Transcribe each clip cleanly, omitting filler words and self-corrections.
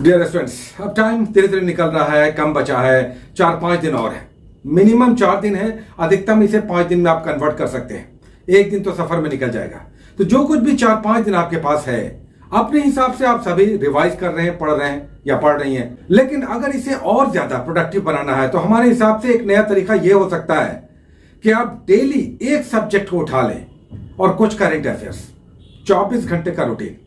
Dear students, अब time धीरे धीरे निकल रहा है, कम बचा है, 4-5 दिन और है। मिनिमम 4 दिन है, अधिकतम इसे 5 दिन में आप कन्वर्ट कर सकते हैं। एक दिन तो सफर में निकल जाएगा। तो जो कुछ भी 4-5 दिन आपके पास है, अपने हिसाब से आप सभी रिवाइज कर रहे हैं, पढ़ रहे हैं या पढ़ रही हैं। लेकिन अगर इसे और ज्यादा प्रोडक्टिव बनाना है तो हमारे हिसाब से एक नया तरीका यह हो सकता है कि आप डेली एक सब्जेक्ट को उठा लें और कुछ करंट अफेयर्स, 24 घंटे का रूटीन।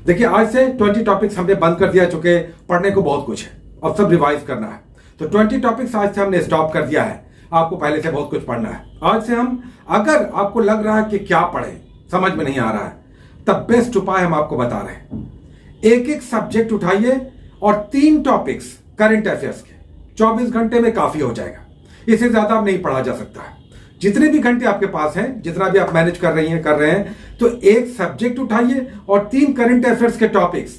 देखिए, आज से 20 टॉपिक्स हमने बंद कर दिया, चुके पढ़ने को बहुत कुछ है और सब रिवाइज करना है। तो 20 टॉपिक्स आज से हमने स्टॉप कर दिया है। आपको पहले से बहुत कुछ पढ़ना है। आज से हम, अगर आपको लग रहा है कि क्या पढ़े, समझ में नहीं आ रहा है, तब बेस्ट उपाय हम आपको बता रहे हैं। एक एक सब्जेक्ट उठाइए और 3 टॉपिक्स करंट अफेयर्स के 24 घंटे में काफी हो जाएगा। इससे ज्यादा नहीं पढ़ा जा सकता है। जितने भी घंटे आपके पास हैं, जितना भी आप मैनेज कर रही हैं, कर रहे हैं, तो एक सब्जेक्ट उठाइए और 3 करंट अफेयर्स के टॉपिक्स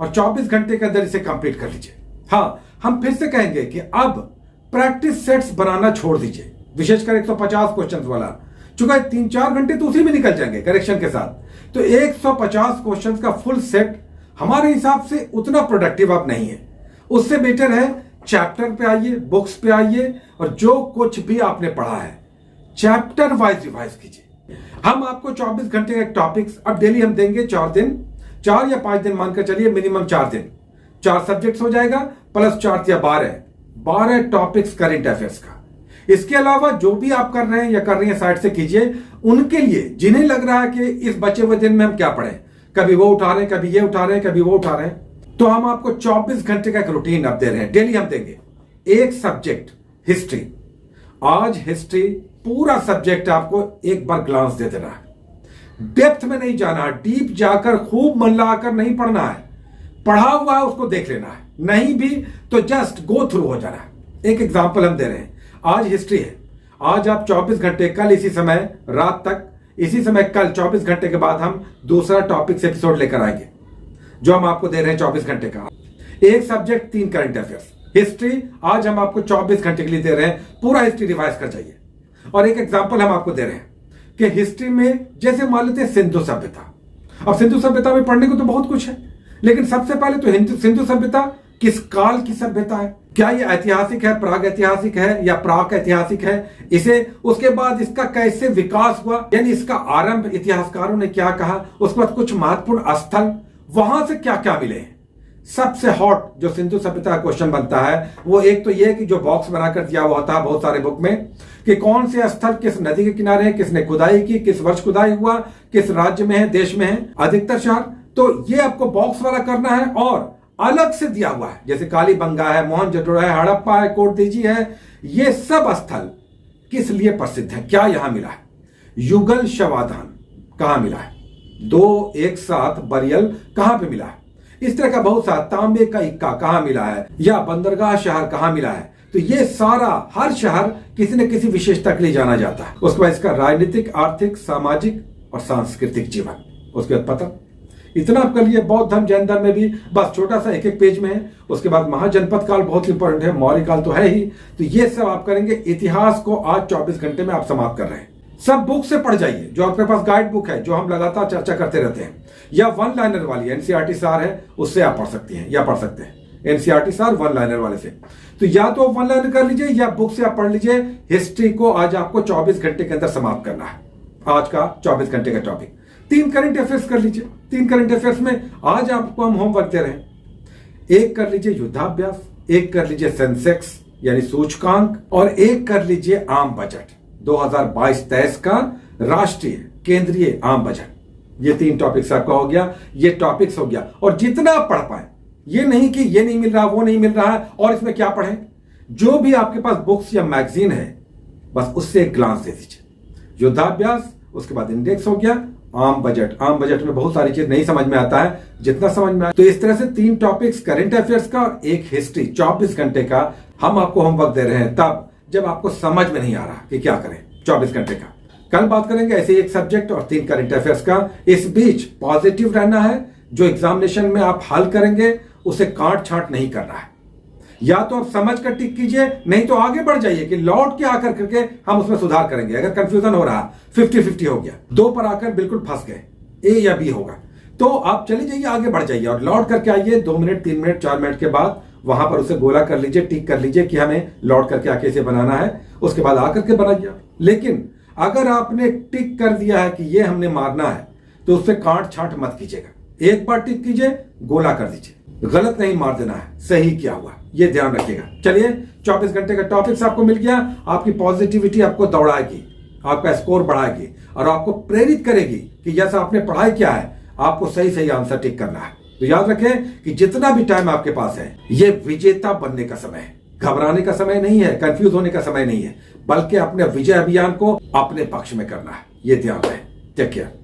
और 24 घंटे के अंदर इसे कंप्लीट कर लीजिए। हाँ, हम फिर से कहेंगे कि अब प्रैक्टिस सेट्स बनाना छोड़ दीजिए, विशेषकर 150 क्वेश्चंस वाला। चूंकि 3-4 घंटे तो उसी में निकल जाएंगे करेक्शन के साथ, तो 150 क्वेश्चंस का फुल सेट हमारे हिसाब से उतना प्रोडक्टिव अब नहीं है। उससे बेटर है चैप्टर पे आइए, बुक्स पे आइए और जो कुछ भी आपने पढ़ा है चैप्टर वाइज रिवाइज कीजिए। हम आपको 24 घंटे के टॉपिक्स अब डेली हम देंगे 4 दिन, 4 या 5 दिन मानकर चलिए, मिनिमम 4 दिन। 4 सब्जेक्ट्स हो जाएगा, प्लस 4 या 12 टॉपिक्स करंट अफेयर्स का। इसके अलावा जो भी आप कर रहे हैं या कर रही हैं, साइड से कीजिए। उनके लिए जिन्हें लग रहा है कि इस बचे हुए दिन में हम क्या पढ़ें, कभी वो उठा रहे हैं, कभी ये उठा रहे हैं, कभी वो उठा रहे हैं, तो हम आपको 24 घंटे का एक रूटीन अब दे रहे हैं। डेली हम देंगे एक सब्जेक्ट, हिस्ट्री। आज हिस्ट्री पूरा सब्जेक्ट आपको एक बार ग्लांस दे देना है। डेप्थ में नहीं जाना है, डीप जाकर खूब मन लगाकर नहीं पढ़ना है। पढ़ा हुआ है उसको देख लेना है, नहीं भी तो जस्ट गो थ्रू हो जाना है। एक एग्जांपल हम दे रहे हैं। आज हिस्ट्री है, आज आप 24 घंटे, कल इसी समय रात तक, इसी समय कल 24 घंटे के बाद हम दूसरा टॉपिक से एपिसोड लेकर आएंगे, जो हम आपको दे रहे हैं 24 घंटे का। एक सब्जेक्ट, 3 करंट अफेयर्स। हिस्ट्री आज हम आपको 24 घंटे के लिए दे रहे हैं, पूरा हिस्ट्री रिवाइज कर जाइए। और एक एग्जांपल हम आपको दे रहे हैं कि हिस्ट्री में जैसे मान लेते हैं सिंधु सभ्यता। अब सिंधु सभ्यता में पढ़ने को तो बहुत कुछ है, लेकिन सबसे पहले तो सिंधु सभ्यता किस काल की सभ्यता है, क्या ये ऐतिहासिक है, प्राग ऐतिहासिक है या प्राक ऐतिहासिक है, इसे उसके बाद इसका कैसे विकास हुआ, यानी इसका आरंभ इतिहासकारों ने क्या कहा, उसके बाद कुछ महत्वपूर्ण स्थल, वहां से क्या क्या मिले हैं। सबसे हॉट जो सिंधु सभ्यता का क्वेश्चन बनता है वो एक तो ये कि जो बॉक्स बनाकर दिया हुआ होता है बहुत सारे बुक में, कि कौन से स्थल किस नदी के किनारे है, किसने खुदाई की, किस वर्ष खुदाई हुआ, किस राज्य में है, देश में है, अधिकतर शहर। तो ये आपको बॉक्स वाला करना है और अलग से दिया हुआ है, जैसे कालीबंगा है, मोहनजोदड़ो है, हड़प्पा है, कोटदीजी है। ये सब स्थल किस लिए प्रसिद्ध है, क्या यहां मिला है, युगल शवाधान कहां मिला है, 2 एक साथ बरियल कहां पे मिला है, इस तरह का बहुत सा, तांबे का इक्का कहां मिला है, या बंदरगाह शहर कहां मिला है। तो ये सारा, हर शहर किसी न किसी विशेषता के लिए जाना जाता है। उसके बाद इसका राजनीतिक, आर्थिक, सामाजिक और सांस्कृतिक जीवन, उसके बाद पता। इतना आप कर लिए। बौद्ध धर्म, जैन धर्म में भी बस छोटा सा एक पेज में है। उसके बाद महाजनपद काल बहुत इंपॉर्टेंट है, मौर्य काल तो है ही। तो ये सब आप करेंगे। इतिहास को आज 24 घंटे में आप समाप्त कर रहे हैं। सब बुक से पढ़ जाइए, जो आपके पास गाइड बुक है, जो हम लगातार चर्चा करते रहते हैं, या 1 लाइनर वाली एनसीईआरटी सार है, उससे आप पढ़ सकती हैं या पढ़ सकते हैं। एनसीईआरटी सार 1 लाइनर वाले से, तो या तो 1 लाइनर कर लीजिए या बुक से आप पढ़ लीजिए। हिस्ट्री को आज आपको 24 घंटे के अंदर समाप्त करना है। आज का 24 घंटे का टॉपिक। 3 करंट अफेयर्स कर लीजिए। 3 करंट अफेयर्स में आज आपको हम होमवर्क दे रहे हैं। एक कर लीजिए युद्धाभ्यास, एक कर लीजिए सेंसेक्स यानी सूचकांक, और एक कर लीजिए आम बजट 2022-23 का राष्ट्रीय केंद्रीय आम बजट। ये 3 टॉपिक्स आपका हो गया, ये टॉपिक्स हो गया। और जितना आप पढ़ पाए, ये नहीं कि ये नहीं मिल रहा, वो नहीं मिल रहा है और इसमें क्या पढ़ें, जो भी आपके पास बुक्स या मैगजीन है बस उससे एक ग्लांस दे दीजिए। युद्धाभ्यास, उसके बाद इंडेक्स हो गया, आम बजट। आम बजट में बहुत सारी चीज नहीं समझ में आता है, जितना समझ में आए। तो इस तरह से 3 टॉपिक्स करंट अफेयर्स का और एक हिस्ट्री 24 घंटे का हम आपको होमवर्क दे रहे हैं, तब जब आपको समझ में नहीं आ रहा कि क्या करें 24 घंटे का। कल बात करेंगे ऐसे एक सब्जेक्ट और 3 करंट अफेयर्स का। इस बीच पॉजिटिव रहना है। जो एग्जामिनेशन में आप हल करेंगे उसे काट छांट नहीं करना है। या तो आप समझ कर टिक कीजिए, नहीं तो आगे बढ़ जाइए कि लौट के आकर करके हम उसमें सुधार करेंगे। अगर कंफ्यूजन हो रहा, 50-50 हो गया, 2 पर आकर बिल्कुल फंस गए, ए या बी होगा, तो आप चले जाइए, आगे बढ़ जाइए और लौट करके आइए 2 मिनट 3 मिनट 4 मिनट के बाद वहां पर उसे गोला कर लीजिए, टिक कर लीजिए कि हमें लौट करके आके इसे बनाना है, उसके बाद आकर के बनाइए। लेकिन अगर आपने टिक कर दिया है कि ये हमने मारना है तो उससे काट छांट मत कीजिएगा। एक बार टिक कीजिए, गोला कर दीजिए, गलत नहीं मार देना है, सही क्या हुआ ये ध्यान रखिएगा। चलिए 24 घंटे का टॉपिक्स आपको मिल गया। आपकी पॉजिटिविटी आपको दौड़ाएगी, आपका स्कोर बढ़ाएगी और आपको प्रेरित करेगी कि यस आपने पढ़ाई क्या है, आपको सही सही आंसर टिक करना है। तो याद रखें कि जितना भी टाइम आपके पास है ये विजेता बनने का समय है, घबराने का समय नहीं है, कंफ्यूज होने का समय नहीं है, बल्कि अपने विजय अभियान को अपने पक्ष में करना है। ये ध्यान रहे। Take care.